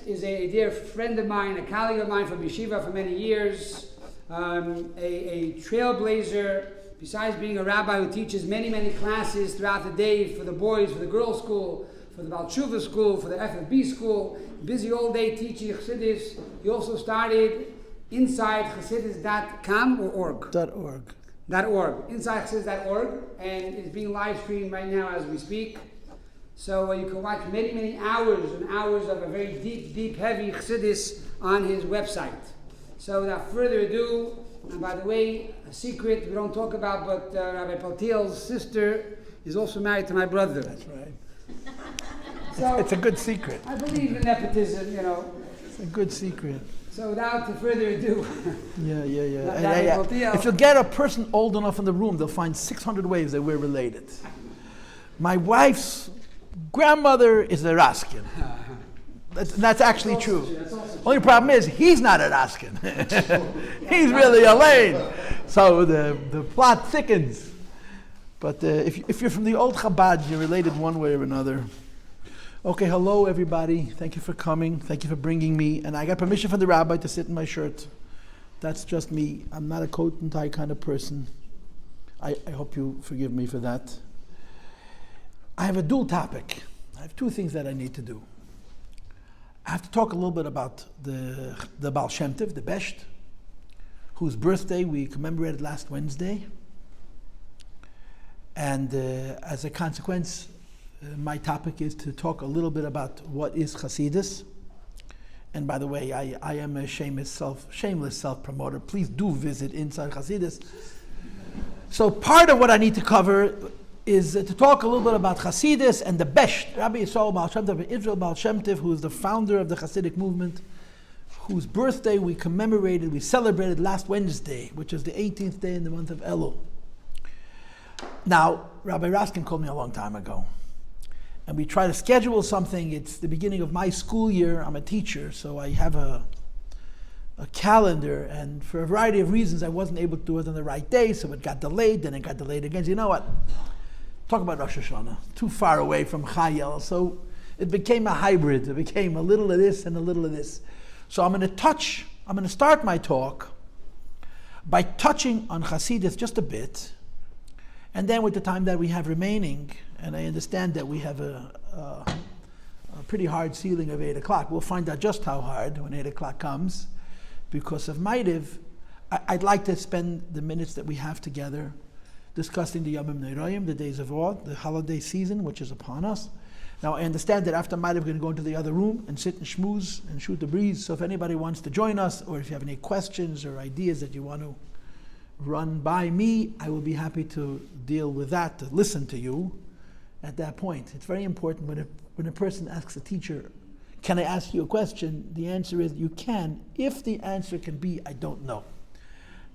is a dear friend of mine, a colleague of mine from Yeshiva for many years, a trailblazer, besides being a rabbi who teaches many, many classes throughout the day for the boys, for the girls' school, for the Baal Tshuva school, for the FFB school, busy all day teaching Chassidus. He also started Inside Chassidus.com or org? .org. Inside Chassidus.org, and it's being live streamed right now as we speak. So you can watch many, many hours and hours of a very deep, heavy Chassidus on his website. So without further ado, and by the way, a secret we don't talk about, but Rabbi Paltiel's sister is also married to my brother. That's right. So it's a good secret. I believe in nepotism, It's a good secret. So without further ado. If you get a person old enough in the room, they'll find 600 ways that we're related. My wife's grandmother is a Raskin. That's actually true. Only problem is, he's not a Raskin. He's really a Lane. So the plot thickens. But if you're from the old Chabad, you're related one way or another. Okay, hello everybody. Thank you for coming. Thank you for bringing me. And I got permission from the rabbi to sit in my shirt. That's just me. I'm not a coat and tie kind of person. I hope you forgive me for that. I have a dual topic. I have two things that I need to do. I have to talk a little bit about the Baal Shem Tov, the Besht, whose birthday we commemorated last Wednesday. And as a consequence, my topic is to talk a little bit about what is Chassidus. And by the way, I am a shameless self-promoter. Please do visit Inside Chassidus. So part of what I need to cover is to talk a little bit about Chassidus and the Besht, Rabbi Yossi Baal Shem Tov, Israel Baal Shem Tov, who is the founder of the Chassidic movement, whose birthday we celebrated last Wednesday, which is the 18th day in the month of Elul. Now, Rabbi Raskin called me a long time ago, and we try to schedule something. It's the beginning of my school year. I'm a teacher, so I have a calendar, and for a variety of reasons, I wasn't able to do it on the right day, so it got delayed, then it got delayed again. So you know what? Talk about Rosh Hashana, too far away from Chayel, so it became a hybrid. It became a little of this and a little of this. So I'm going to start my talk by touching on Chassidus just a bit, and then with the time that we have remaining, and I understand that we have a pretty hard ceiling of 8 o'clock. We'll find out just how hard when 8 o'clock comes. Because of Maidiv, I'd like to spend the minutes that we have together discussing the Yomim Neirayim, the days of awe, the holiday season, which is upon us. Now, I understand that after Maidiv, we're going to go into the other room and sit and schmooze and shoot the breeze. So if anybody wants to join us, or if you have any questions or ideas that you want to run by me, I will be happy to deal with that, to listen to you at that point. It's very important when a person asks a teacher, can I ask you a question? The answer is you can, if the answer can be, I don't know.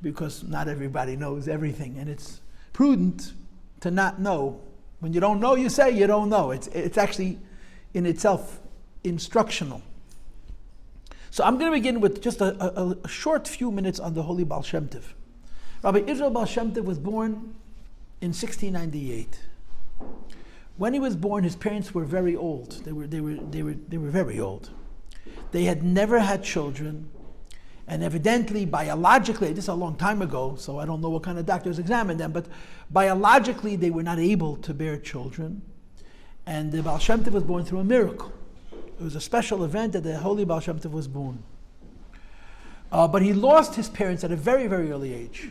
Because not everybody knows everything, and it's prudent to not know. When you don't know, you say you don't know. It's actually in itself instructional. So I'm going to begin with just a short few minutes on the Holy Baal Shem Tov. Rabbi Israel Baal Shem Tov was born in 1698. When he was born, his parents were very old. They were very old. They had never had children, and evidently, biologically, this is a long time ago, so I don't know what kind of doctors examined them, but biologically, they were not able to bear children. And the Baal Shem Tov was born through a miracle. It was a special event that the Holy Baal Shem Tov was born. But he lost his parents at a very, very early age.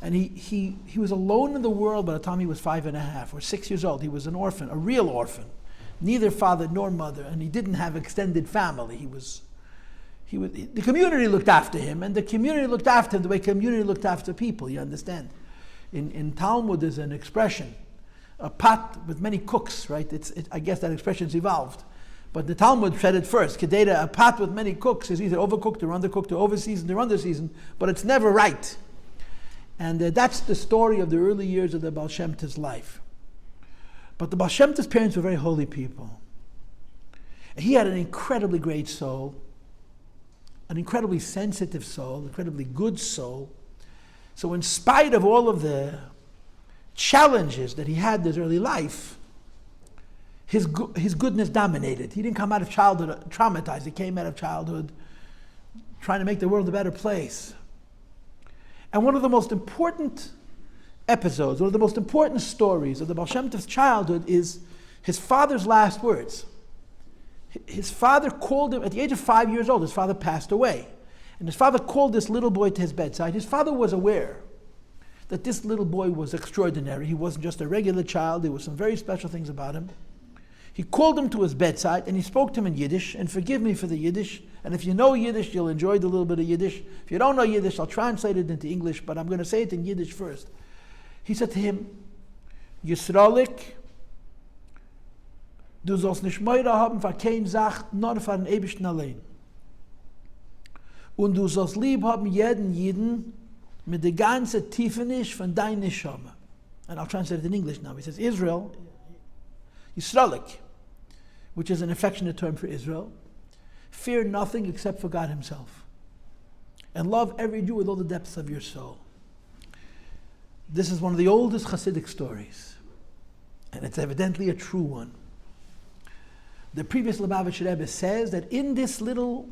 And he was alone in the world by the time he was 5.5 or 6 years old. He was an orphan, a real orphan. Neither father nor mother, and he didn't have extended family. The community looked after him, and the community looked after him the way community looked after people, you understand. In Talmud there's an expression, a pot with many cooks, right? I guess that expression's evolved. But the Talmud said it first. Kedera, a pot with many cooks is either overcooked or undercooked or overseasoned or underseasoned, but it's never right. And that's the story of the early years of the Baal Shem Tov's life. But the Baal Shem Tov's parents were very holy people. He had an incredibly great soul, an incredibly sensitive soul, incredibly good soul. So in spite of all of the challenges that he had in his early life, his goodness dominated. He didn't come out of childhood traumatized. He came out of childhood trying to make the world a better place. And one of the most important episodes, one of the most important stories of the Baal Shem Tov's childhood is his father's last words. His father called him, at the age of 5 years old, his father passed away. And his father called this little boy to his bedside. His father was aware that this little boy was extraordinary. He wasn't just a regular child. There were some very special things about him. He called him to his bedside and he spoke to him in Yiddish. And forgive me for the Yiddish. And if you know Yiddish, you'll enjoy the little bit of Yiddish. If you don't know Yiddish, I'll translate it into English, but I'm going to say it in Yiddish first. He said to him, Yisraelik, du sollst nicht Meure haben für keine Sache, nur für den Ewigsten allein. Und du sollst lieb haben jeden Jiden mit der ganzen Tiefenisch von dein Nishama. And I'll translate it in English now. He says, Israel, Yisraelik, which is an affectionate term for Israel, fear nothing except for God himself. And love every Jew with all the depths of your soul. This is one of the oldest Chassidic stories. And it's evidently a true one. The previous Lubavitcher Rebbe says that in this little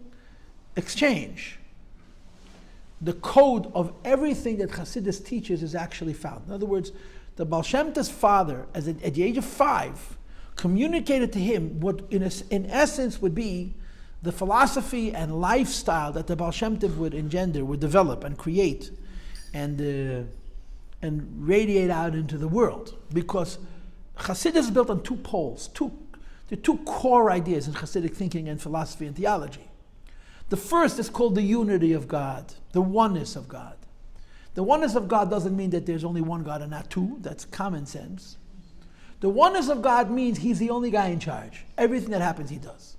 exchange, the code of everything that Chassidus teaches is actually found. In other words, the Baal Shem Tov's father, at the age of 5, communicated to him what in essence would be the philosophy and lifestyle that the Baal Shem Tov would engender, would develop and create and radiate out into the world. Because Chassidus is built on two poles, the two core ideas in Chassidic thinking and philosophy and theology. The first is called the unity of God, the oneness of God. The oneness of God doesn't mean that there's only one God and not two. That's common sense. The oneness of God means he's the only guy in charge. Everything that happens, he does.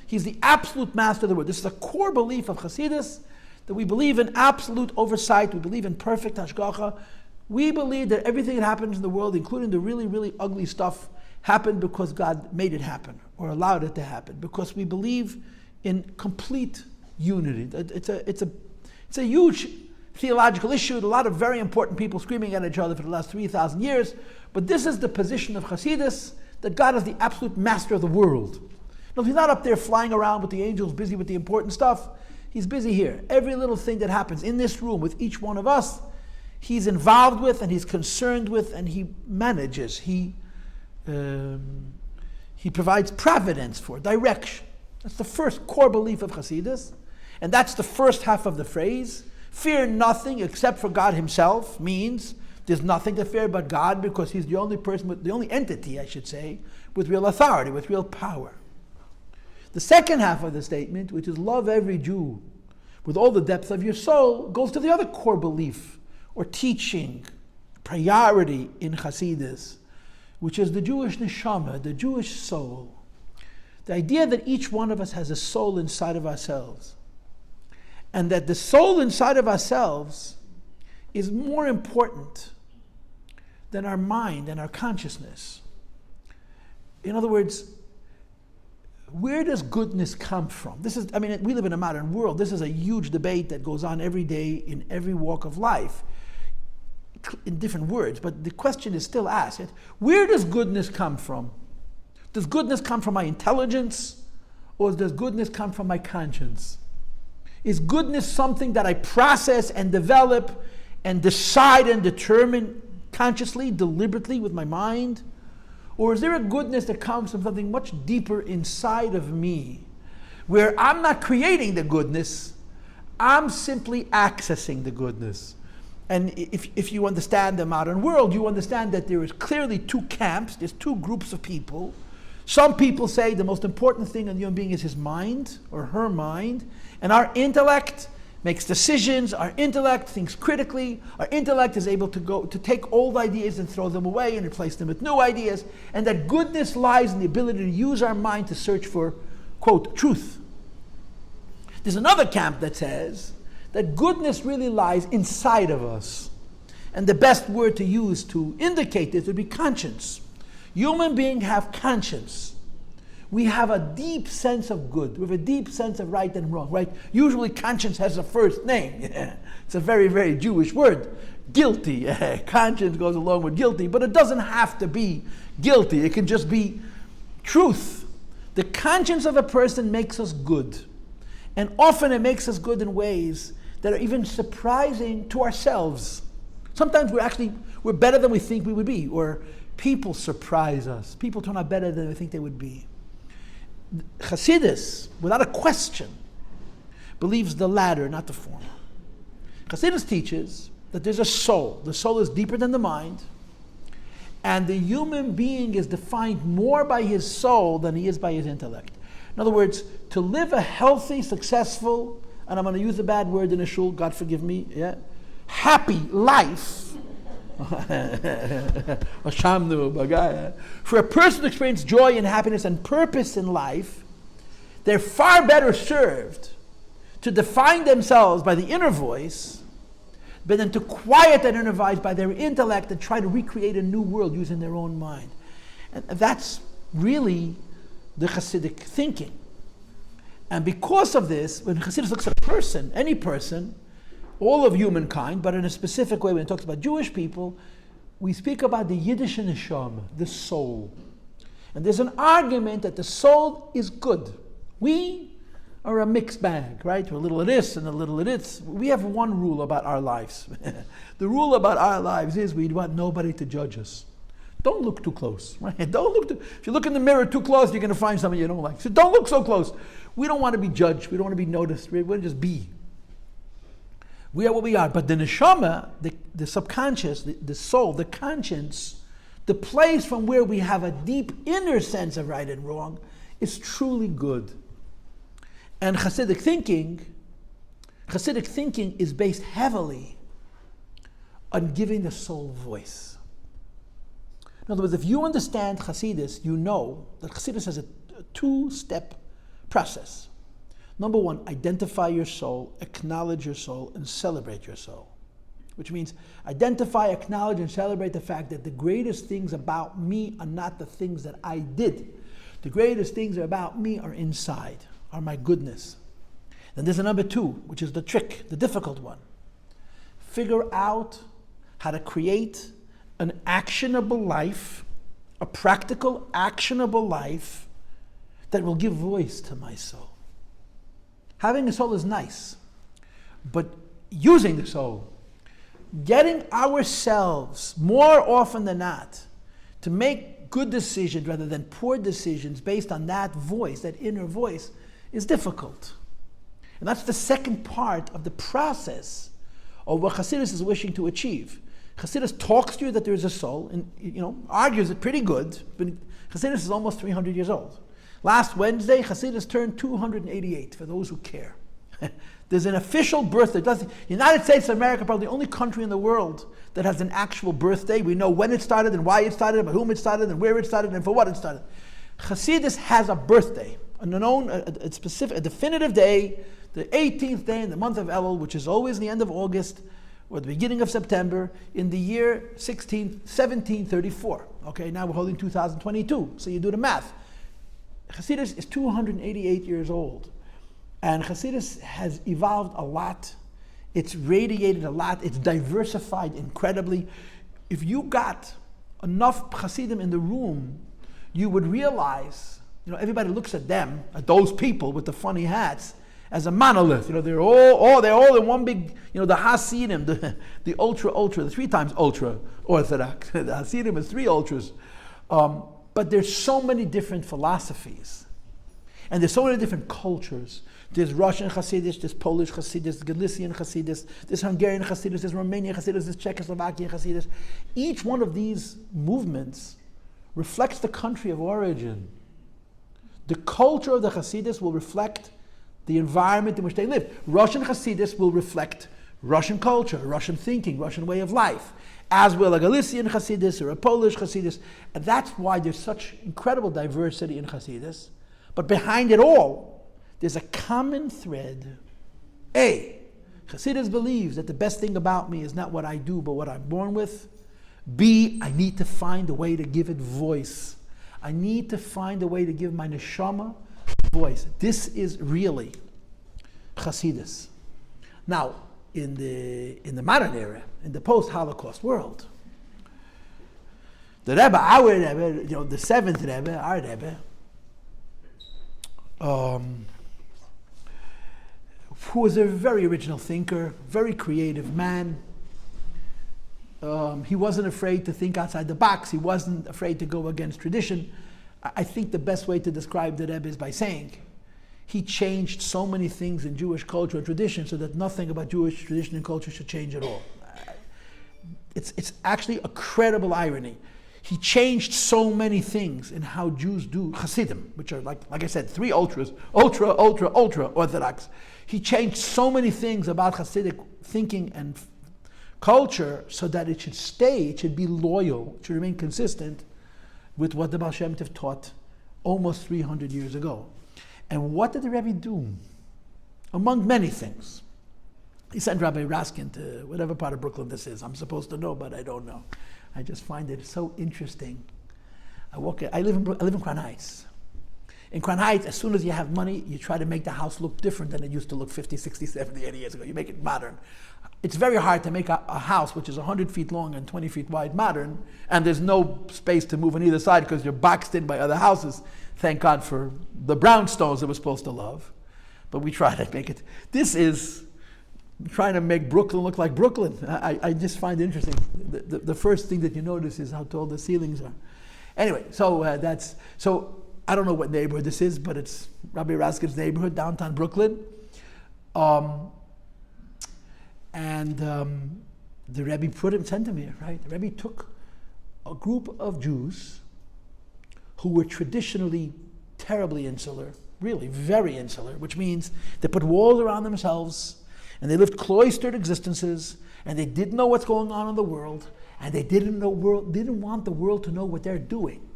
He's the absolute master of the world. This is a core belief of Chassidus, that we believe in absolute oversight. We believe in perfect hashgacha. We believe that everything that happens in the world, including the really, really ugly stuff, happened because God made it happen or allowed it to happen. Because we believe in complete unity. It's a huge theological issue. A lot of very important people screaming at each other for the last 3,000 years. But this is the position of Chassidus, that God is the absolute master of the world. No, he's not up there flying around with the angels, busy with the important stuff. He's busy here. Every little thing that happens in this room with each one of us, he's involved with and he's concerned with and he manages. He provides providence for, direction. That's the first core belief of Chassidus. And that's the first half of the phrase. Fear nothing except for God himself means there's nothing to fear but God, because he's the only person, the only entity, I should say, with real authority, with real power. The second half of the statement, which is love every Jew with all the depth of your soul, goes to the other core belief or teaching, priority in Chassidus, which is the Jewish Nishama, the Jewish soul. The idea that each one of us has a soul inside of ourselves, and that the soul inside of ourselves is more important than our mind and our consciousness. In other words, where does goodness come from? We live in a modern world. This is a huge debate that goes on every day in every walk of life, in different words, but the question is still asked. Where does goodness come from? Does goodness come from my intelligence, or does goodness come from my conscience? Is goodness something that I process and develop and decide and determine consciously, deliberately with my mind? Or is there a goodness that comes from something much deeper inside of me, where I'm not creating the goodness, I'm simply accessing the goodness? And if you understand the modern world, you understand that there is clearly two camps, there's two groups of people. Some people say the most important thing in the human being is his mind or her mind, and our intellect makes decisions, our intellect thinks critically, our intellect is able to take old ideas and throw them away and replace them with new ideas, and that goodness lies in the ability to use our mind to search for, quote, truth. There's another camp that says that goodness really lies inside of us, and the best word to use to indicate this would be conscience. Human beings have conscience. We have a deep sense of good. We have a deep sense of right and wrong, right? Usually conscience has a first name. It's a very, very Jewish word. Guilty. Conscience goes along with guilty, but it doesn't have to be guilty. It can just be truth. The conscience of a person makes us good. And often it makes us good in ways that are even surprising to ourselves. Sometimes we're better than we think we would be, or people surprise us. People turn out better than we think they would be. Chassidus, without a question, believes the latter, not the former. Chassidus teaches that there's a soul. The soul is deeper than the mind, and the human being is defined more by his soul than he is by his intellect. In other words, to live a healthy, successful, and I'm going to use a bad word in a shul, God forgive me, happy life, for a person to experience joy and happiness and purpose in life, they're far better served to define themselves by the inner voice, but then to quiet that inner voice by their intellect and try to recreate a new world using their own mind. And that's really the Chassidic thinking. And because of this, when Chassidus looks at a person, any person, all of humankind, but in a specific way when it talks about Jewish people, we speak about the Yiddish Nishama, the soul. And there's an argument that the soul is good. We are a mixed bag, right? We're a little of this and a little of this. We have one rule about our lives. The rule about our lives is we want nobody to judge us. Don't look too close, right? If you look in the mirror too close, you're going to find something you don't like. So don't look so close. We don't want to be judged. We don't want to be noticed. We want to just be. We are what we are. But the neshama, the subconscious, the soul, the conscience, the place from where we have a deep inner sense of right and wrong is truly good. And Chassidic thinking is based heavily on giving the soul voice. In other words, if you understand Chassidus, you know that Chassidus has a two-step process. Number one, identify your soul, acknowledge your soul, and celebrate your soul. Which means identify, acknowledge, and celebrate the fact that the greatest things about me are not the things that I did. The greatest things about me are inside, are my goodness. Then there's a number two, which is the trick, the difficult one. Figure out how to create an actionable life, a practical, actionable life that will give voice to my soul. Having a soul is nice, but using the soul, getting ourselves more often than not to make good decisions rather than poor decisions based on that voice, that inner voice, is difficult. And that's the second part of the process of what Chassidus is wishing to achieve. Chassidus talks to you that there is a soul, and argues it pretty good, but Chassidus is almost 300 years old. Last Wednesday, Chassidus turned 288, for those who care. There's an official birthday. The United States of America, probably the only country in the world that has an actual birthday. We know when it started and why it started, and by whom it started, and where it started, and for what it started. Chassidus has a birthday, a specific, a definitive day, the 18th day in the month of Elul, which is always the end of August, or the beginning of September, in the year 1734. Okay, now we're holding 2022, so you do the math. Chassidus is 288 years old, and Chassidus has evolved a lot. It's radiated a lot. It's diversified incredibly. If you got enough Chassidim in the room, you would realize, everybody looks at them, at those people with the funny hats, as a monolith. They're all in one big, the Hasidim, the ultra, the 3 times ultra orthodox. The Hasidim is 3 ultras. But there's so many different philosophies. And there's so many different cultures. There's Russian Chassidus, there's Polish Chassidus, Galician Chassidus, there's Hungarian Chassidus, there's Romanian Chassidus, there's Czechoslovakian Chassidus. Each one of these movements reflects the country of origin. The culture of the Chassidus will reflect the environment in which they live. Russian Chassidus will reflect Russian culture, Russian thinking, Russian way of life, as will a Galician Chassidus or a Polish Chassidus. And that's why there's such incredible diversity in Chassidus. But behind it all, there's a common thread. A, Chassidus believes that the best thing about me is not what I do, but what I'm born with. B, I need to find a way to give it voice. I need to find a way to give my neshama voice. This is really Chassidus. Now, in the modern era, in the post-Holocaust world, the Rebbe, our Rebbe, the 7th Rebbe, our Rebbe, who was a very original thinker, very creative man. He wasn't afraid to think outside the box. He wasn't afraid to go against tradition. I think the best way to describe the Rebbe is by saying he changed so many things in Jewish culture and tradition so that nothing about Jewish tradition and culture should change at all. It's actually a credible irony. He changed so many things in how Jews do Chassidim, which are like I said, three ultra Orthodox. He changed so many things about Chassidic thinking and culture so that it should stay, it should be loyal, it should remain consistent with what the Baal Shem Tov taught almost 300 years ago. And what did the Rebbe do? Among many things. He sent Rabbi Raskin to whatever part of Brooklyn this is. I'm supposed to know, but I don't know. I just find it so interesting. I live in Crown Heights. In Crown Heights, as soon as you have money, you try to make the house look different than it used to look 50, 60, 70, 80 years ago. You make it modern. It's very hard to make a house which is 100 feet long and 20 feet wide modern, and there's no space to move on either side because you're boxed in by other houses. Thank God for the brownstones that we're supposed to love. But we try to make it. This is trying to make Brooklyn look like Brooklyn. I just find it interesting. The first thing that you notice is how tall the ceilings are. Anyway, so I don't know what neighborhood this is, but it's Rabbi Raskin's neighborhood, downtown Brooklyn. The Rebbe sent him here, right? The Rebbe took a group of Jews who were traditionally terribly insular, really very insular, which means they put walls around themselves and they lived cloistered existences and they didn't know what's going on in the world and they didn't want the world to know what they're doing,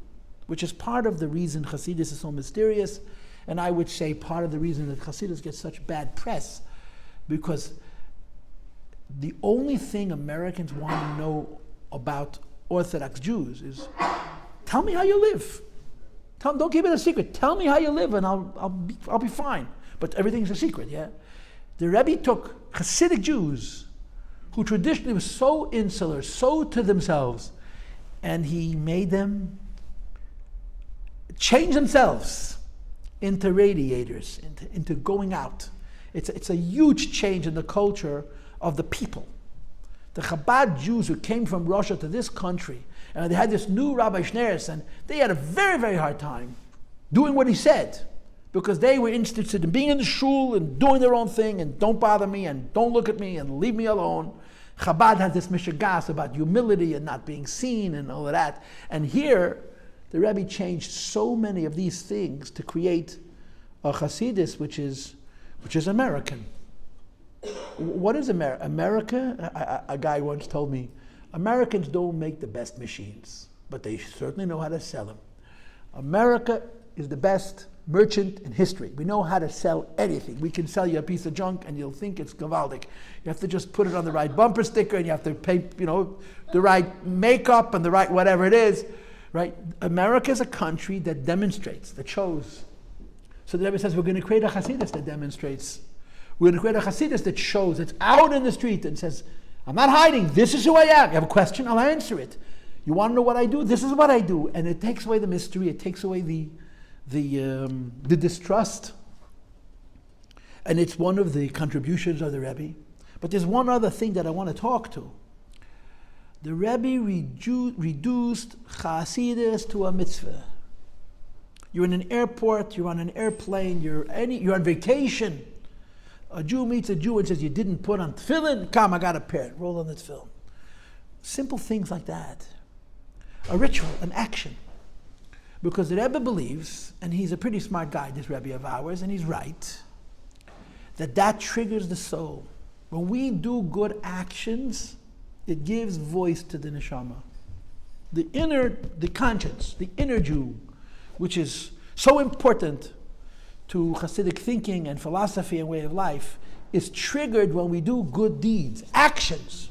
which is part of the reason Chassidus is so mysterious, and I would say part of the reason that Chassidus gets such bad press, because the only thing Americans want to know about Orthodox Jews is, tell me how you live. Don't keep it a secret. Tell me how you live, and I'll be fine. But everything's a secret, yeah. The Rebbe took Hasidic Jews, who traditionally were so insular, so to themselves, and he made them change themselves into radiators, into going out. It's a huge change in the culture of the people. The Chabad Jews who came from Rosh to this country, and they had this new Rabbi Schneers, and they had a very, very hard time doing what he said, because they were interested in being in the shul and doing their own thing, and don't bother me, and don't look at me, and leave me alone. Chabad has this mishagas about humility and not being seen and all of that. And here, the Rebbe changed so many of these things to create a Chassidus which is American. What is America? America, a guy once told me, Americans don't make the best machines, but they certainly know how to sell them. America is the best merchant in history. We know how to sell anything. We can sell you a piece of junk and you'll think it's gewaldic. You have to just put it on the right bumper sticker and you have to pay, the right makeup and the right whatever it is, right? America is a country that demonstrates, that shows. So the Rebbe says we're going to create a Chassidus that demonstrates. We're going to create a Chassidus that shows, that's out in the street and says, I'm not hiding, this is who I am. You have a question, I'll answer it. You want to know what I do? This is what I do. And it takes away the mystery, it takes away the distrust. And it's one of the contributions of the Rebbe. But there's one other thing that I want to talk to. The Rebbe reduced Chassidus to a mitzvah. You're in an airport, you're on an airplane, you're on vacation. A Jew meets a Jew and says, you didn't put on tefillin? Come, I got a pair. Roll on the tefillin. Simple things like that. A ritual, an action. Because the Rebbe believes, and he's a pretty smart guy, this Rebbe of ours, and he's right, that triggers the soul. When we do good actions, it gives voice to the Nishama. The conscience, the inner Jew, which is so important to Chassidic thinking and philosophy and way of life, is triggered when we do good deeds, actions.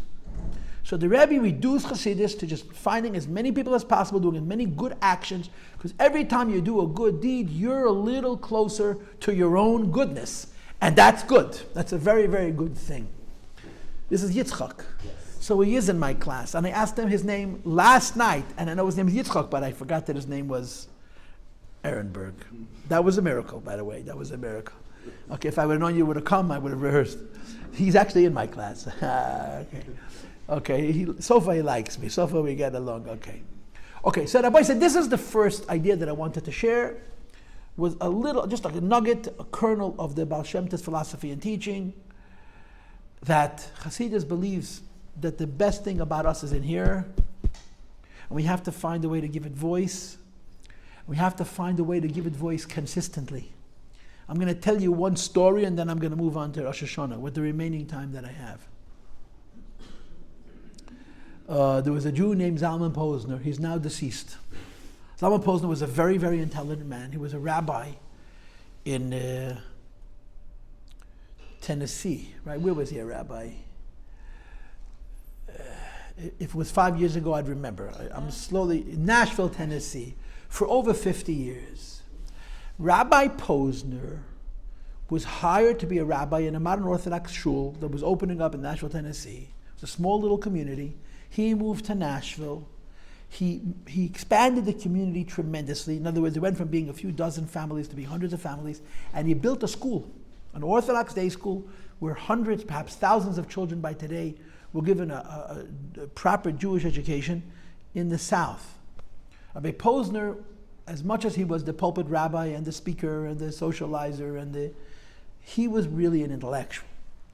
So the Rebbe reduced Chassidus to just finding as many people as possible, doing as many good actions, because every time you do a good deed, you're a little closer to your own goodness. And that's good. That's a very, very good thing. This is Yitzchak. Yes. So he is in my class, and I asked him his name last night, and I know his name is Yitzchak, but I forgot that his name was Ehrenberg. That was a miracle, by the way. That was a miracle. Okay, if I would have known you would have come, I would have rehearsed. He's actually in my class. Okay. So far he likes me. So far we get along. Okay, so Rabbi said this is the first idea that I wanted to share. Was a little, just like a nugget, a kernel of the Baal Shem Tov philosophy and teaching, that Chassidus believes that the best thing about us is in here, and we have to find a way to give it voice. We have to find a way to give it voice consistently. I'm going to tell you one story, and then I'm going to move on to Rosh Hashana with the remaining time that I have. There was a Jew named Zalman Posner. He's now deceased. Zalman Posner was a very, very intelligent man. He was a rabbi in Tennessee, right? Where was he a rabbi? If it was 5 years ago, I'd remember. I'm slowly, Nashville, Tennessee, for over 50 years. Rabbi Posner was hired to be a rabbi in a modern Orthodox shul that was opening up in Nashville, Tennessee. It was a small little community. He moved to Nashville. He expanded the community tremendously. In other words, it went from being a few dozen families to be hundreds of families. And he built a school, an Orthodox day school, where hundreds, perhaps thousands of children by today were given a proper Jewish education in the South. Rabbi Posner, as much as he was the pulpit rabbi and the speaker and the socializer, he was really an intellectual.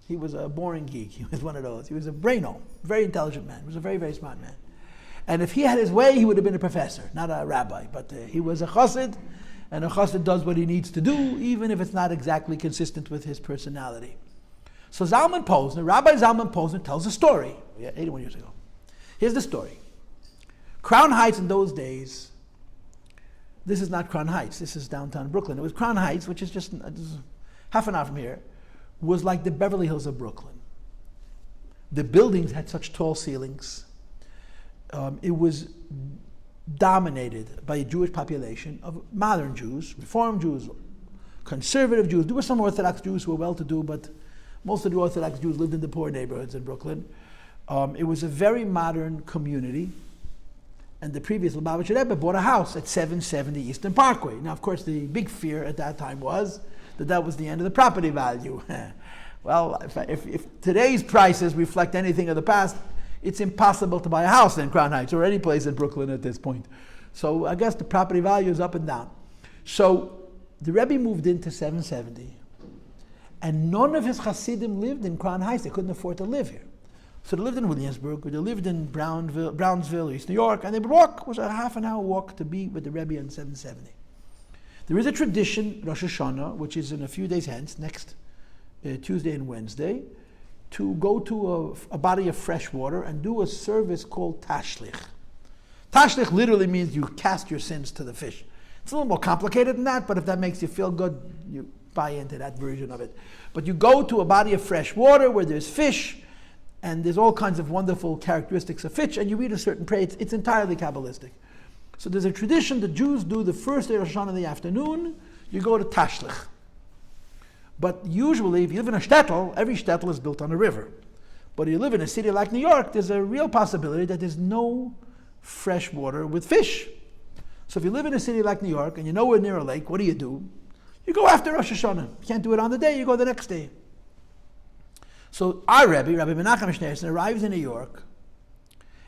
He was a boring geek. He was one of those. He was a braino, very intelligent man. He was a very, very smart man. And if he had his way, he would have been a professor, not a rabbi. But he was a chassid, and a chassid does what he needs to do, even if it's not exactly consistent with his personality. So Rabbi Zalman Posner tells a story, 81 years ago. Here's the story. Crown Heights in those days, this is not Crown Heights, this is downtown Brooklyn. It was Crown Heights, which is just half an hour from here, was like the Beverly Hills of Brooklyn. The buildings had such tall ceilings. It was dominated by a Jewish population of modern Jews, Reform Jews, conservative Jews. There were some Orthodox Jews who were well-to-do, but most of the Orthodox Jews lived in the poor neighborhoods in Brooklyn. It was a very modern community, and the previous Lubavitcher Rebbe bought a house at 770 Eastern Parkway. Now, of course, the big fear at that time was that was the end of the property value. Well, if today's prices reflect anything of the past, it's impossible to buy a house in Crown Heights or any place in Brooklyn at this point. So I guess the property value is up and down. So the Rebbe moved into 770, and none of his Chassidim lived in Crown Heights. They couldn't afford to live here. So they lived in Williamsburg, or they lived in Brownsville, East New York, and they would walk. It was a half an hour walk to be with the Rebbe on 770. There is a tradition, Rosh Hashana, which is in a few days hence, next Tuesday and Wednesday, to go to a body of fresh water and do a service called tashlich. Tashlich literally means you cast your sins to the fish. It's a little more complicated than that, but if that makes you feel good, you buy into that version of it. But you go to a body of fresh water where there's fish, and there's all kinds of wonderful characteristics of fish, and you read a certain prayer. It's entirely Kabbalistic. So there's a tradition the Jews do the first day of Rosh Hashanah in the afternoon, you go to tashlich. But usually, if you live in a shtetl, every shtetl is built on a river. But if you live in a city like New York, there's a real possibility that there's no fresh water with fish. So if you live in a city like New York and you're nowhere near a lake, what do? You go after Rosh Hashanah. You can't do it on the day, you go the next day. So our Rebbe, Rabbi Menachem Schneerson, arrives in New York,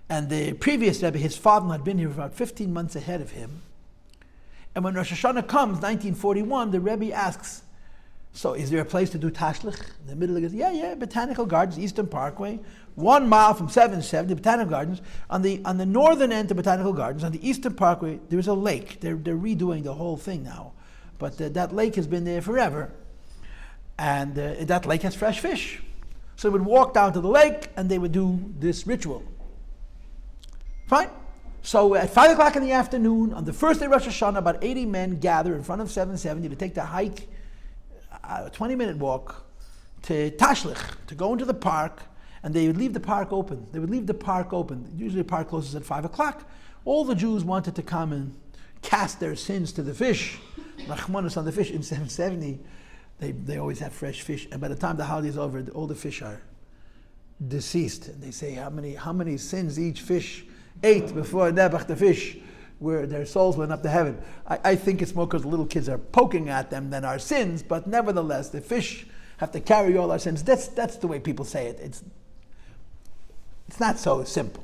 and the previous Rebbe, his father, had been here for about 15 months ahead of him. And when Rosh Hashanah comes, 1941, the Rebbe asks, so is there a place to do tashlich? In the middle, he goes, yeah, Botanical Gardens, Eastern Parkway, 1 mile from 770, Botanical Gardens. On the northern end of Botanical Gardens, on the Eastern Parkway, there's a lake. They're redoing the whole thing now. But that lake has been there forever. And that lake has fresh fish. So they would walk down to the lake and they would do this ritual. Fine. So at 5 o'clock in the afternoon, on the first day of Rosh Hashanah, about 80 men gather in front of 770 to take the hike, a 20-minute walk to Tashlich, to go into the park, and they would leave the park open. Usually the park closes at 5 o'clock. All the Jews wanted to come and cast their sins to the fish. Rachmanis on the fish in 770. They always have fresh fish, and by the time the holiday is over, all the fish are deceased. And they say how many sins each fish ate before Nebuch the fish. where their souls went up to heaven. I think it's more because the little kids are poking at them than our sins, but nevertheless, the fish have to carry all our sins. That's the way people say it. It's not so simple.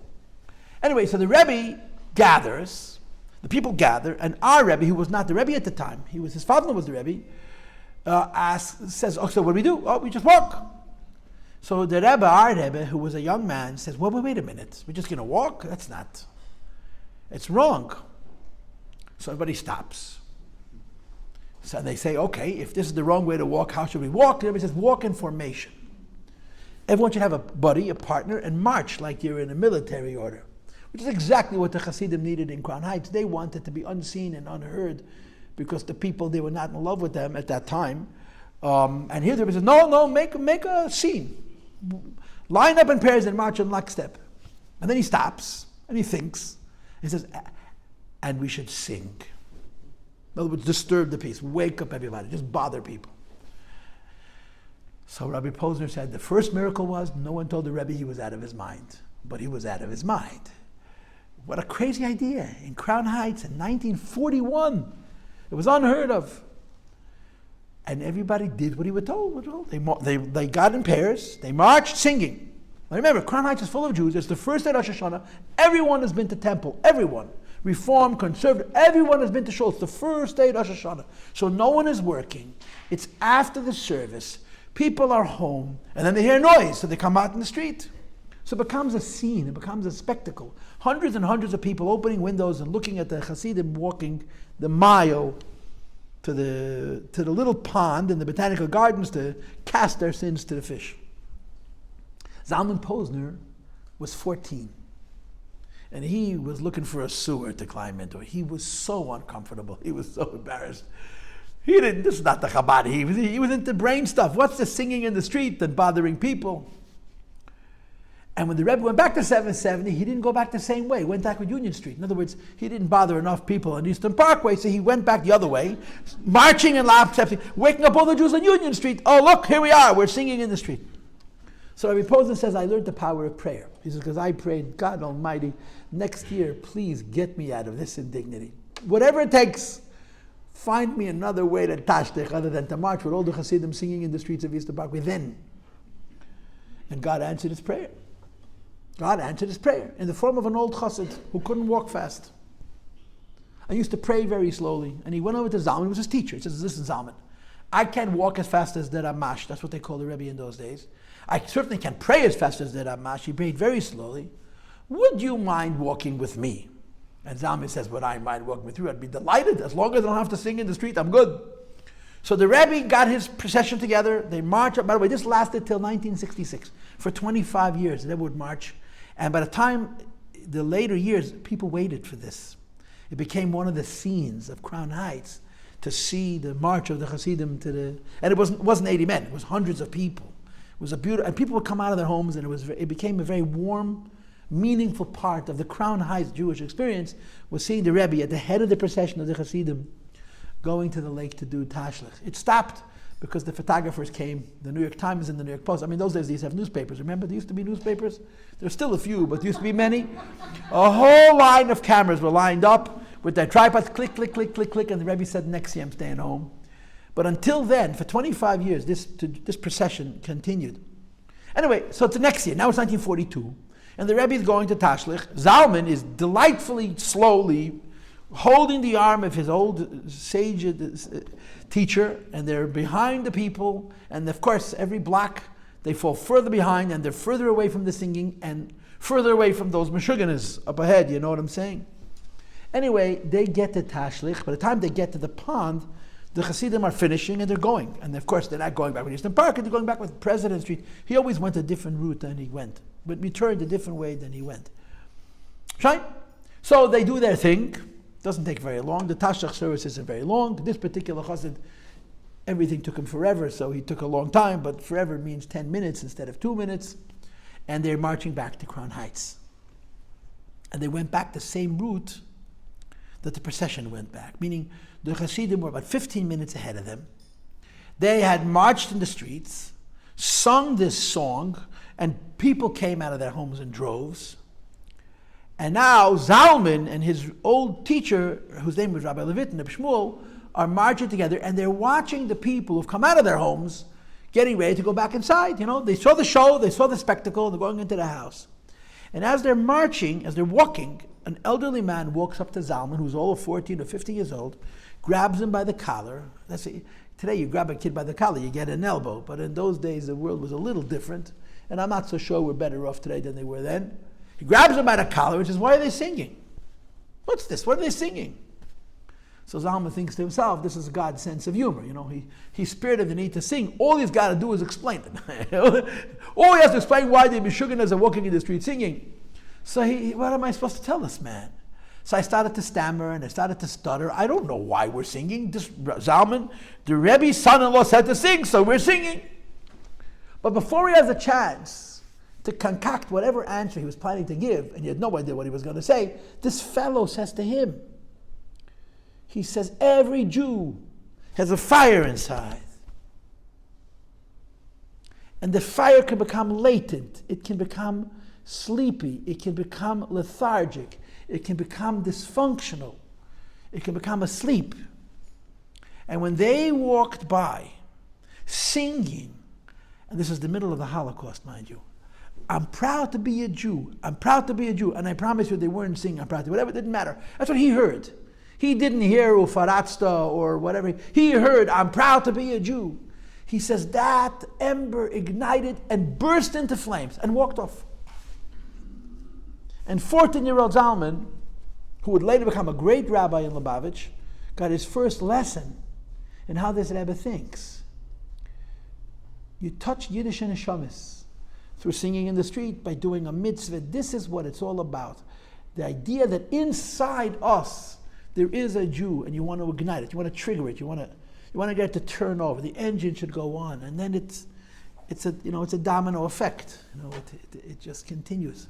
Anyway, so the Rebbe gathers, the people gather, and our Rebbe, who was not the Rebbe at the time, his father was the Rebbe, says, oh, so what do we do? Oh, we just walk. So the Rebbe, our Rebbe, who was a young man, says, well, wait a minute. We're just going to walk? It's wrong. So everybody stops. So they say, okay, if this is the wrong way to walk, how should we walk? The Rebbe says, walk in formation. Everyone should have a buddy, a partner, and march like you're in a military order, which is exactly what the Chassidim needed in Crown Heights. They wanted to be unseen and unheard because the people, they were not in love with them at that time. And here the Rebbe says, no, make a scene. Line up in pairs and march in lockstep. And then he stops and he thinks. He says, and we should sing. In other words, disturb the peace, wake up everybody, just bother people. So Rabbi Posner said the first miracle was no one told the Rebbe he was out of his mind, but he was out of his mind. What a crazy idea. In Crown Heights in 1941, it was unheard of. And everybody did what he was told. They got in pairs, they marched singing. Now remember, Crown Heights is full of Jews. It's the first day of Rosh Hashana. Everyone has been to temple. Everyone. Reform, conservative, everyone has been to shul. It's the first day of Rosh Hashana. So no one is working. It's after the service. People are home. And then they hear noise, so they come out in the street. So it becomes a scene. It becomes a spectacle. Hundreds and hundreds of people opening windows and looking at the Chassidim walking the mile to the little pond in the botanical gardens to cast their sins to the fish. Zalman Posner was 14. And he was looking for a sewer to climb into. He was so uncomfortable. He was so embarrassed. This is not the Chabad. He was into brain stuff. What's the singing in the street and bothering people? And when the Rebbe went back to 770, he didn't go back the same way. He went back with Union Street. In other words, he didn't bother enough people on Eastern Parkway, so he went back the other way, marching and lockstep, waking up all the Jews on Union Street. Oh, look, here we are. We're singing in the street. So Rabbi Posner says, I learned the power of prayer. He says, because I prayed, God Almighty, next year, please get me out of this indignity. Whatever it takes, find me another way to tashtech other than to march with all the Hasidim singing in the streets of Eastern Parkway then. And God answered his prayer. God answered his prayer in the form of an old chassid who couldn't walk fast. I used to pray very slowly, and he went over to Zalman, who was his teacher. He says, listen, Zalman, I can't walk as fast as the Ramash. That's what they called the Rebbe in those days. I certainly can't pray as fast as the Ramash. He prayed very slowly. Would you mind walking with me? And Zalman says, would I mind walking with you? I'd be delighted. As long as I don't have to sing in the street, I'm good. So the Rebbe got his procession together. They marched up. By the way, this lasted till 1966. For 25 years, the Rebbe would march. And by the time, the later years, people waited for this. It became one of the scenes of Crown Heights to see the march of the Hasidim to the... And it wasn't 80 men. It was hundreds of people. It was a beautiful... And people would come out of their homes, and it became a very warm, meaningful part of the Crown Heights Jewish experience, was seeing the Rebbe at the head of the procession of the Hasidim going to the lake to do tashlich. It stopped because the photographers came, the New York Times and the New York Post. I mean, those days they used to have newspapers. Remember, there used to be newspapers? There's still a few, but there used to be many. A whole line of cameras were lined up with their tripods, click, click, click, click, click, and the Rebbe said, next year I'm staying home. But until then, for 25 years, this procession continued. Anyway, so it's the next year. Now it's 1942, and the Rebbe is going to Tashlich. Zalman is delightfully, slowly holding the arm of his old sage teacher, and they're behind the people, and of course every block they fall further behind, and they're further away from the singing and further away from those meshuganas up ahead, you know what I'm saying? Anyway, they get to Tashlich. By the time they get to the pond, the Hasidim are finishing and they're going. And of course they're not going back with Eastern Park, they're going back with President Street. He always went a different route than he went, but returned a different way than he went. Right? So they do their thing. Doesn't take very long. The Tashlich service isn't very long. This particular chassid, everything took him forever, so he took a long time, but forever means 10 minutes instead of 2 minutes. And they're marching back to Crown Heights. And they went back the same route that the procession went back, meaning the Hasidim were about 15 minutes ahead of them. They had marched in the streets, sung this song, and people came out of their homes in droves. And now Zalman and his old teacher, whose name was Rabbi Levit and Rabbi Shmuel, are marching together, and they're watching the people who've come out of their homes getting ready to go back inside. They saw the show, they saw the spectacle, and they're going into the house. And as they're marching, as they're walking, an elderly man walks up to Zalman, who's all of 14 or 15 years old, grabs him by the collar. Today you grab a kid by the collar, you get an elbow, but in those days the world was a little different, and I'm not so sure we're better off today than they were then. He grabs him by the collar and says, "Why are they singing? What's this? What are they singing?" So Zalman thinks to himself, this is God's sense of humor. He spared him the need to sing. All he's got to do is explain it. All he has to explain why the Meshuggahs are walking in the street singing. So what am I supposed to tell this man? So I started to stammer and I started to stutter. I don't know why we're singing. This Zalman, the Rebbe's son-in-law said to sing, so we're singing. But before he has a chance to concoct whatever answer he was planning to give, and he had no idea what he was going to say, this fellow says to him, he says, every Jew has a fire inside. And the fire can become latent. It can become sleepy. It can become lethargic. It can become dysfunctional. It can become asleep. And when they walked by, singing, and this is the middle of the Holocaust, mind you, I'm proud to be a Jew. I'm proud to be a Jew. And I promise you they weren't singing, I'm proud to, whatever, it didn't matter. That's what he heard. He didn't hear Ufaratzta or whatever. He heard, I'm proud to be a Jew. He says that ember ignited and burst into flames and walked off. And 14-year-old Zalman, who would later become a great rabbi in Lubavitch, got his first lesson in how this Rebbe thinks. You touch Yiddish and Neshamis through singing in the street, by doing a mitzvah. This is what it's all about. The idea that inside us there is a Jew, and you want to ignite it, you want to trigger it, you want to get it to turn over. The engine should go on, and then it's a domino effect. It just continues.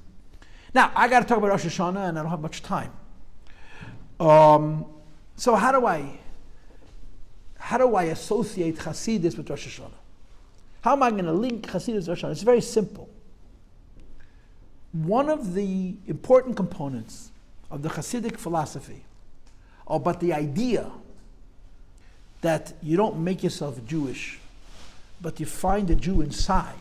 Now I got to talk about Rosh Hashana, and I don't have much time. So how do I associate Chassidus with Rosh Hashana? How am I going to link Chassidus to Rosh Hashana? It's very simple. One of the important components of the Chassidic philosophy, but the idea that you don't make yourself Jewish, but you find a Jew inside,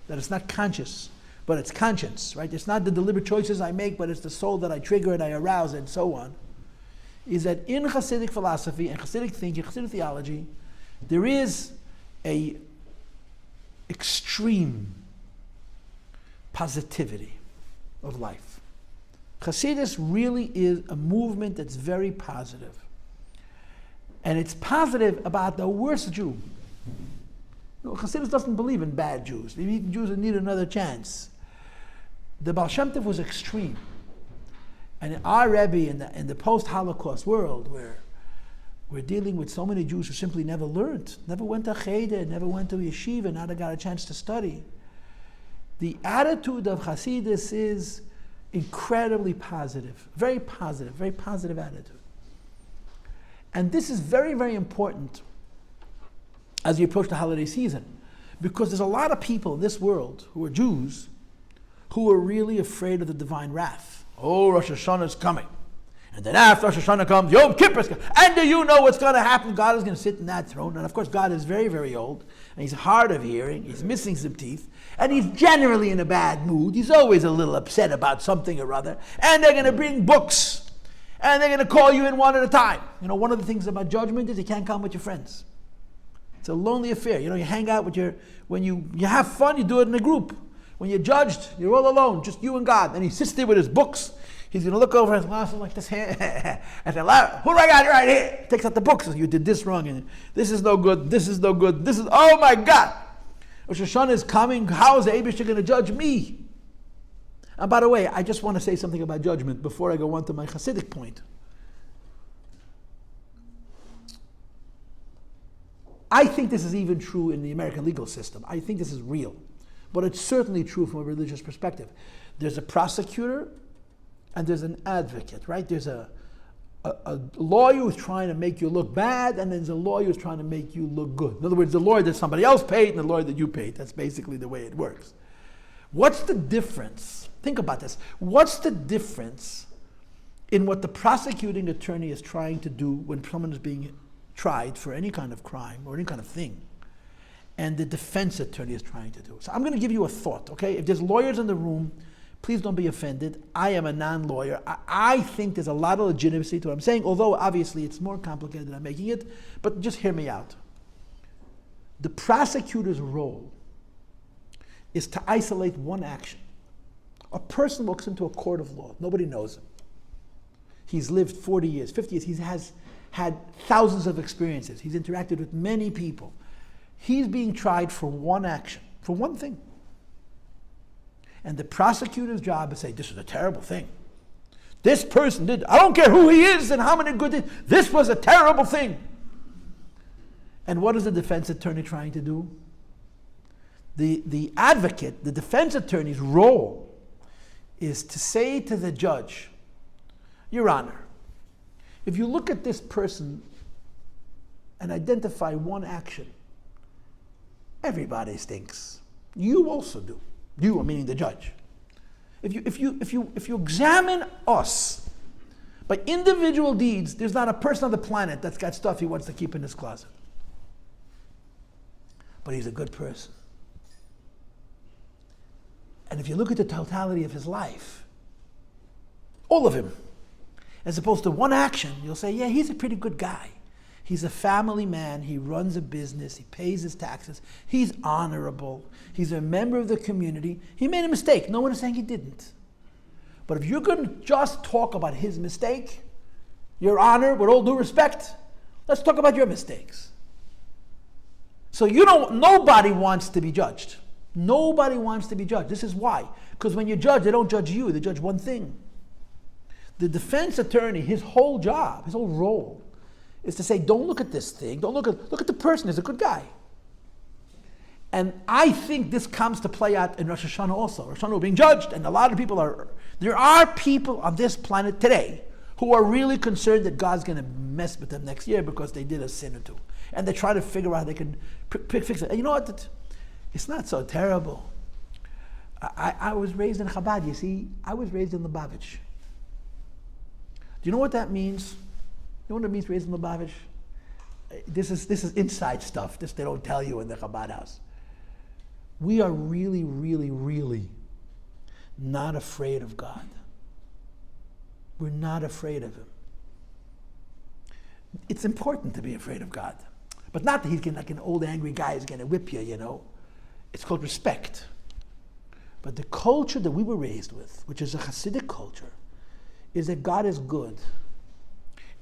that it's not conscious, but it's conscience, right? It's not the deliberate choices I make, but it's the soul that I trigger and I arouse and so on, is that in Chassidic philosophy and Chassidic thinking, Chassidic theology, there is a extreme positivity of life. Chassidus really is a movement that's very positive. And it's positive about the worst Jew. Chassidus doesn't believe in bad Jews. Jews that need another chance. The Baal Shem Tov was extreme. And our Rebbe in the post-Holocaust world, where we're dealing with so many Jews who simply never learned, never went to Cheder, never went to yeshiva, never got a chance to study. The attitude of Chassidus is incredibly positive, very positive attitude. And this is very, very important as you approach the holiday season, because there's a lot of people in this world who are Jews who are really afraid of the divine wrath. Oh, Rosh Hashanah is coming. And then after Rosh Hashanah comes, Yom Kippur is coming. And do you know what's going to happen? God is going to sit in that throne. And of course, God is very, very old. And he's hard of hearing. He's missing some teeth. And he's generally in a bad mood. He's always a little upset about something or other. And they're going to bring books. And they're going to call you in one at a time. One of the things about judgment is you can't come with your friends. It's a lonely affair. You hang out with when you have fun, you do it in a group. When you're judged, you're all alone, just you and God. And he sits there with his books. He's going to look over his glass like this. And say, who do I got right here? Takes out the books. Says, you did this wrong. And this is no good. This is no good. This is, oh my God. Rosh Hashanah is coming. How is the Eibishter going to judge me? And by the way, I just want to say something about judgment before I go on to my Chassidic point. I think this is even true in the American legal system. I think this is real. But it's certainly true from a religious perspective. There's a prosecutor and there's an advocate, right? There's a lawyer who's trying to make you look bad, and there's a lawyer who's trying to make you look good. In other words, the lawyer that somebody else paid and the lawyer that you paid. That's basically the way it works. What's the difference? Think about this. What's the difference in what the prosecuting attorney is trying to do when someone is being tried for any kind of crime or any kind of thing, and the defense attorney is trying to do? So I'm going to give you a thought, okay? If there's lawyers in the room, please don't be offended. I am a non-lawyer. I think there's a lot of legitimacy to what I'm saying, although obviously it's more complicated than I'm making it, but just hear me out. The prosecutor's role is to isolate one action. A person walks into a court of law. Nobody knows him. He's lived 40 years, 50 years. He has had thousands of experiences. He's interacted with many people. He's being tried for one action, for one thing. And the prosecutor's job is to say, this is a terrible thing. This person did, I don't care who he is and how many good things, this was a terrible thing. And what is the defense attorney trying to do? The advocate, the defense attorney's role is to say to the judge, Your Honor, if you look at this person and identify one action, everybody stinks. You also do. You, meaning the judge. If you examine us by individual deeds, there's not a person on the planet that's got stuff he wants to keep in his closet. But he's a good person. And if you look at the totality of his life, all of him, as opposed to one action, you'll say, yeah, he's a pretty good guy. He's a family man, he runs a business, he pays his taxes, he's honorable, he's a member of the community. He made a mistake, no one is saying he didn't. But if you're going to just talk about his mistake, Your Honor, with all due respect, let's talk about your mistakes. So nobody wants to be judged. Nobody wants to be judged. This is why. Because when you judge, they don't judge you, they judge one thing. The defense attorney, his whole job, his whole role, is to say, don't look at this thing, don't look at the person, he's a good guy. And I think this comes to play out in Rosh Hashana also. Rosh Hashana we're being judged, and a lot of people there are people on this planet today who are really concerned that God's going to mess with them next year because they did a sin or two. And they try to figure out how they can fix it. And you know what? It's not so terrible. I was raised in Chabad, you see. I was raised in Lubavitch. Do you know what that means? You know what it means, raised in Lubavitch? This is inside stuff. This they don't tell you in the Chabad house. We are really, really, really not afraid of God. We're not afraid of Him. It's important to be afraid of God. But not that He's going like an old angry guy is going to whip you, you know. It's called respect. But the culture that we were raised with, which is a Chassidic culture, is that God is good.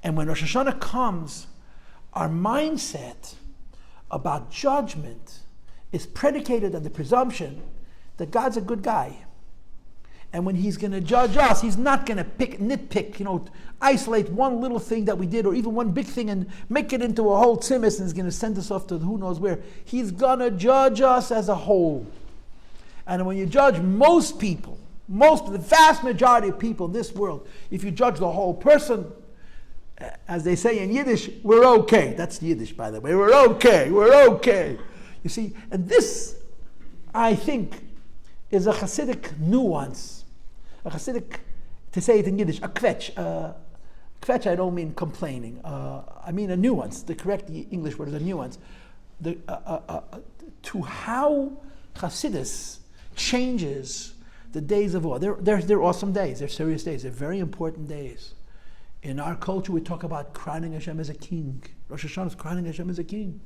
And when Rosh Hashanah comes, our mindset about judgment is predicated on the presumption that God's a good guy. And when He's going to judge us, He's not going to nitpick, isolate one little thing that we did or even one big thing and make it into a whole tzimis and is going to send us off to who knows where. He's going to judge us as a whole. And when you judge most people, the vast majority of people in this world, if you judge the whole person, as they say in Yiddish, we're okay. That's Yiddish, by the way. We're okay. You see, and this, I think, is a Chassidic nuance. A Chassidic, to say it in Yiddish, a kvetch. Kvetch, I don't mean complaining. I mean a nuance. The correct English word is a nuance. To how Chassidus changes the days of war. They're awesome days. They're serious days. They're very important days. In our culture, we talk about crowning Hashem as a king. Rosh Hashanah is crowning Hashem as a king.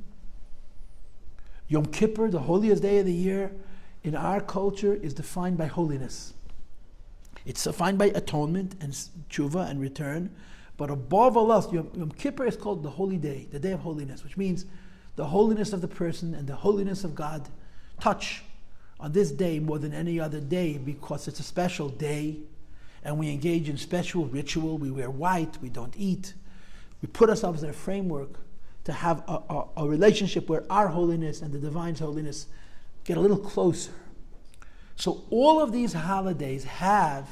Yom Kippur, the holiest day of the year, in our culture is defined by holiness. It's defined by atonement and tshuva and return. But above all else, Yom Kippur is called the holy day, the day of holiness, which means the holiness of the person and the holiness of God touch on this day more than any other day because it's a special day and we engage in special ritual. We wear white, we don't eat. We put ourselves in a framework to have a relationship where our holiness and the divine's holiness get a little closer. So all of these holidays have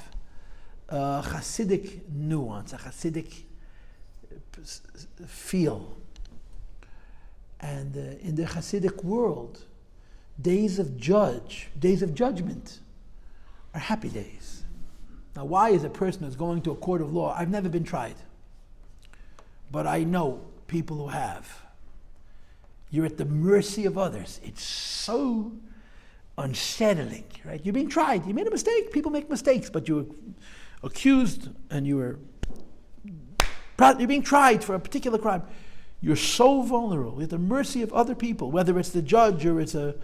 a Chassidic nuance, a Chassidic feel. And in the Chassidic world, days of judgment, are happy days. Now, why is a person who's going to a court of law? I've never been tried, but I know people who have. You're at the mercy of others. It's so unsettling, right? You're being tried. You made a mistake. People make mistakes, but you were accused and you're being tried for a particular crime. You're so vulnerable. You're at the mercy of other people, whether it's the judge or it's a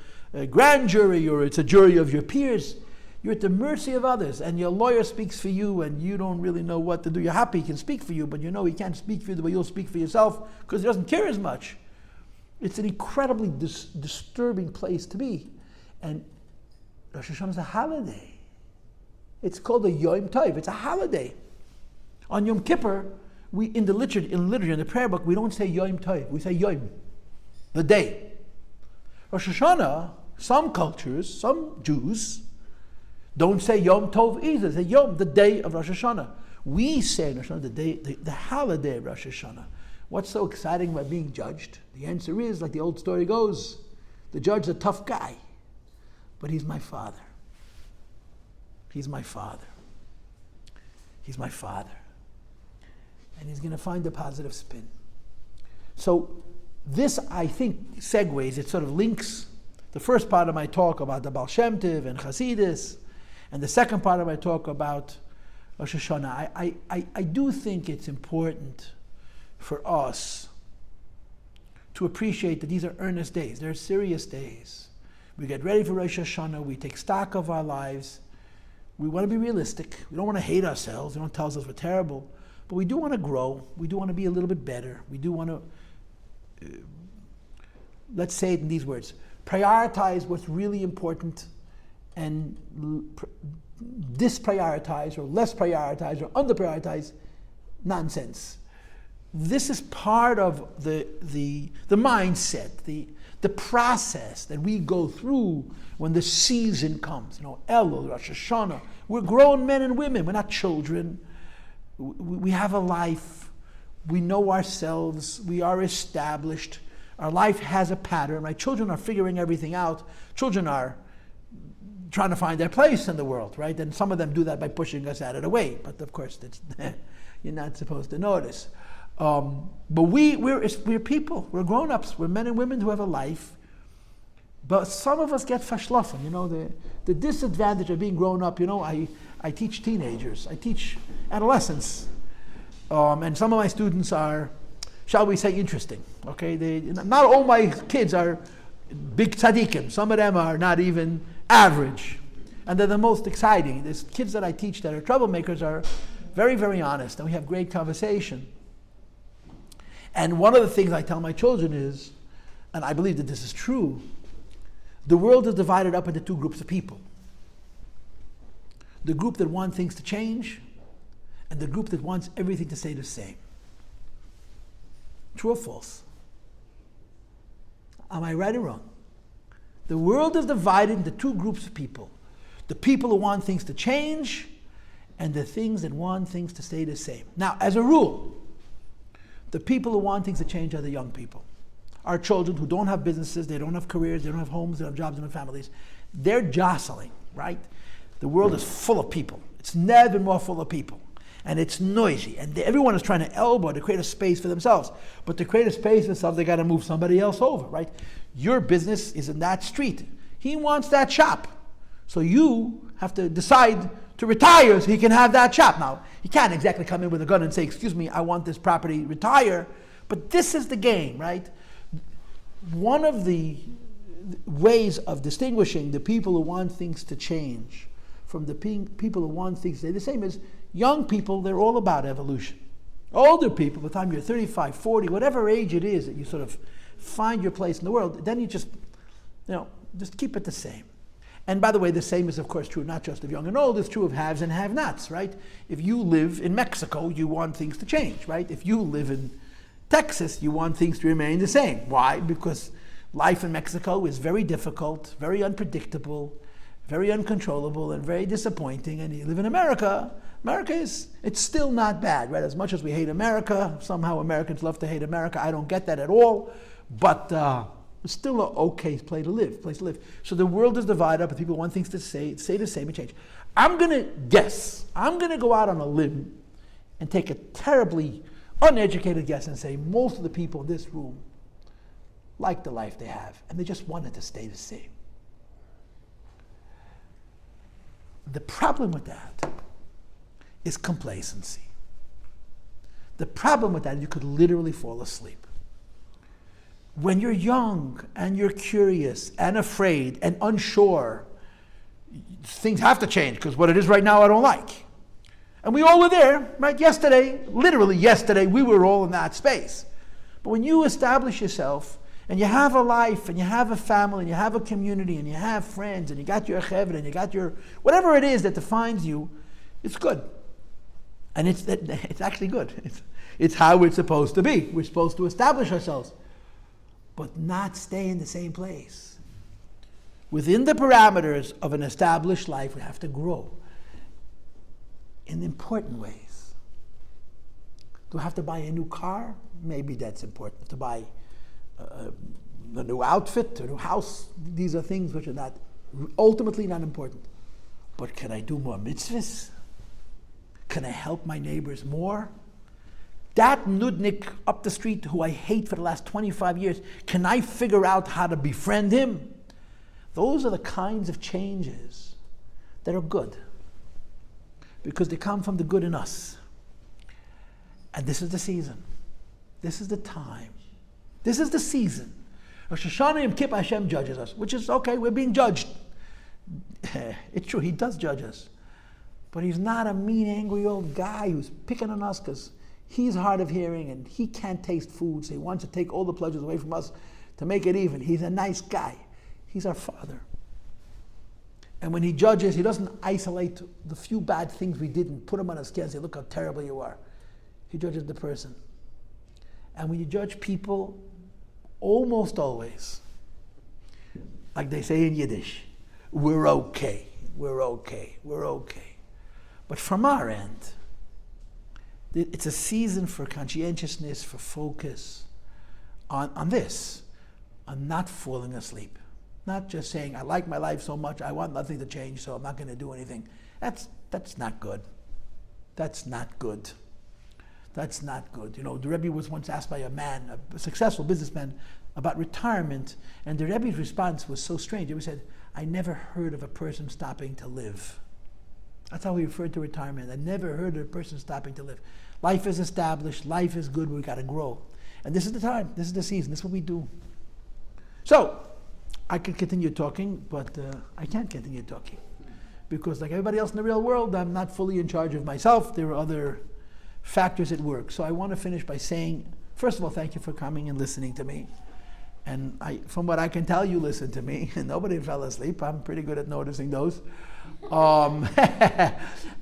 grand jury or it's a jury of your peers. You're at the mercy of others, and your lawyer speaks for you, and you don't really know what to do. You're happy he can speak for you, but you know he can't speak for you the way you'll speak for yourself because he doesn't care as much. It's an incredibly disturbing place to be. And Rosh Hashanah is a holiday. It's called a Yom Tov. It's a holiday. On Yom Kippur, we in the liturgy, in the prayer book, we don't say Yom Tov. We say Yom, the day. Rosh Hashanah, some cultures, some Jews, don't say Yom Tov either. They say Yom, the day of Rosh Hashanah. We say Rosh Hashanah, the holiday of Rosh Hashanah. What's so exciting about being judged? The answer is, like the old story goes, the judge is a tough guy, but he's my father. He's my father. He's my father. And he's going to find a positive spin. So this, I think, segues, it sort of links the first part of my talk about the Baal Shem Tov and Chassidus, and the second part of my talk about Rosh Hashanah. I do think it's important for us to appreciate that these are earnest days. They're serious days. We get ready for Rosh Hashanah. We take stock of our lives. We want to be realistic. We don't want to hate ourselves. We don't tell us we're terrible. But we do want to grow. We do want to be a little bit better. We do want to, let's say it in these words, prioritize what's really important and disprioritize or less prioritize or under-prioritize nonsense. This is part of the mindset, the process that we go through when the season comes. You know, Elul, Rosh Hashanah. We're grown men and women. We're not children. We have a life. We know ourselves. We are established. Our life has a pattern, right? Children are figuring everything out. Children are trying to find their place in the world, right? And some of them do that by pushing us out of the way. But of course, that's you're not supposed to notice. But we're people. We're grown-ups. We're men and women who have a life. But some of us get fashlafen. You know, the disadvantage of being grown up. You know, I teach teenagers. I teach adolescents. And some of my students are, shall we say, interesting. Okay, not all my kids are big tzaddikim. Some of them are not even average, and they're the most exciting. These kids that I teach that are troublemakers are very, very honest, and we have great conversation. And one of the things I tell my children is, and I believe that this is true, the world is divided up into two groups of people. The group that want things to change, and the group that wants everything to stay the same. True or false? Am I right or wrong? The world is divided into two groups of people. The people who want things to change, and the things that want things to stay the same. Now, as a rule, the people who want things to change are the young people. Our children who don't have businesses, they don't have careers, they don't have homes, they don't have jobs, they don't have families. They're jostling, right? The world is full of people. It's never been more full of people. And it's noisy. And everyone is trying to elbow to create a space for themselves. But to create a space for themselves, they got to move somebody else over, right? Your business is in that street. He wants that shop. So you have to decide to retire so he can have that shop. Now, he can't exactly come in with a gun and say, excuse me, I want this property, retire. But this is the game, right? One of the ways of distinguishing the people who want things to change from the people who want things to stay the same is young people, they're all about evolution. Older people, by the time you're 35, 40, whatever age it is that you sort of find your place in the world, then you just keep it the same. And by the way, the same is of course true not just of young and old, it's true of haves and have-nots, right? If you live in Mexico, you want things to change, right? If you live in Texas, you want things to remain the same. Why? Because life in Mexico is very difficult, very unpredictable, very uncontrollable, and very disappointing. And you live in America, it's still not bad, right? As much as we hate America, somehow Americans love to hate America. I don't get that at all, but it's still an okay place to live. So the world is divided up, and people want things to stay the same and change. I'm going to guess. I'm going to go out on a limb and take a terribly uneducated guess and say most of the people in this room like the life they have, and they just want it to stay the same. The problem with that is complacency. The problem with that is you could literally fall asleep. When you're young and you're curious and afraid and unsure, things have to change because what it is right now I don't like. And we all were there, right? Yesterday, literally yesterday, we were all in that space. But when you establish yourself and you have a life and you have a family and you have a community and you have friends and you got your chevra and you got your, whatever it is that defines you, it's good. And it's actually good. It's how we're supposed to be. We're supposed to establish ourselves, but not stay in the same place. Within the parameters of an established life, we have to grow in important ways. Do I have to buy a new car? Maybe that's important. To buy a new outfit, a new house, these are things which are not ultimately not important. But can I do more mitzvahs? Can I help my neighbors more? That nudnik up the street who I hate for the last 25 years, can I figure out how to befriend him? Those are the kinds of changes that are good, because they come from the good in us. And this is the season. This is the time. This is the season. Rosh Hashana Yom Kippur, Hashem judges us, which is okay, we're being judged. It's true, he does judge us. But he's not a mean, angry old guy who's picking on us because he's hard of hearing and he can't taste food, so he wants to take all the pleasures away from us to make it even. He's a nice guy. He's our Father. And when he judges, he doesn't isolate the few bad things we did and put them on a scale and say, look how terrible you are. He judges the person. And when you judge people, almost always, like they say in Yiddish, we're okay, we're okay, we're okay. But from our end, it's a season for conscientiousness, for focus on this, on not falling asleep. Not just saying, I like my life so much, I want nothing to change, so I'm not going to do anything. That's not good. That's not good. That's not good. You know, the Rebbe was once asked by a man, a successful businessman, about retirement, and the Rebbe's response was so strange. He said, I never heard of a person stopping to live. That's how he referred to retirement. I never heard of a person stopping to live. Life is established, life is good, we've got to grow. And this is the time, this is the season, this is what we do. So, I could continue talking, but I can't continue talking. Because like everybody else in the real world, I'm not fully in charge of myself. There are other factors at work. So I want to finish by saying, first of all, thank you for coming and listening to me. And from what I can tell, you listen to me. And nobody fell asleep. I'm pretty good at noticing those. And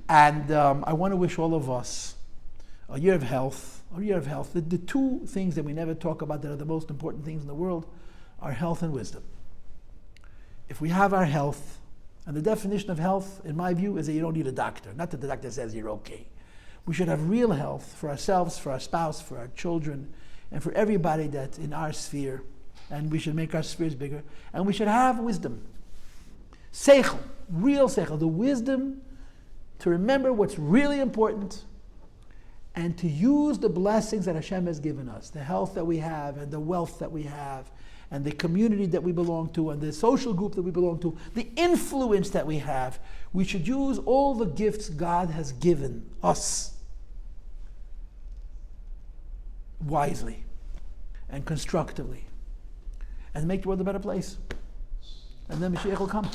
I want to wish all of us a year of health. The two things that we never talk about that are the most important things in the world are health and wisdom. If we have our health, and the definition of health, in my view, is that you don't need a doctor. Not that the doctor says you're okay. We should have real health for ourselves, for our spouse, for our children, and for everybody that's in our sphere. And we should make our spheres bigger. And we should have wisdom. Seichel, real seichel, the wisdom to remember what's really important and to use the blessings that Hashem has given us, the health that we have and the wealth that we have and the community that we belong to and the social group that we belong to, the influence that we have. We should use all the gifts God has given us wisely and constructively and make the world a better place. And then Mashiach will come.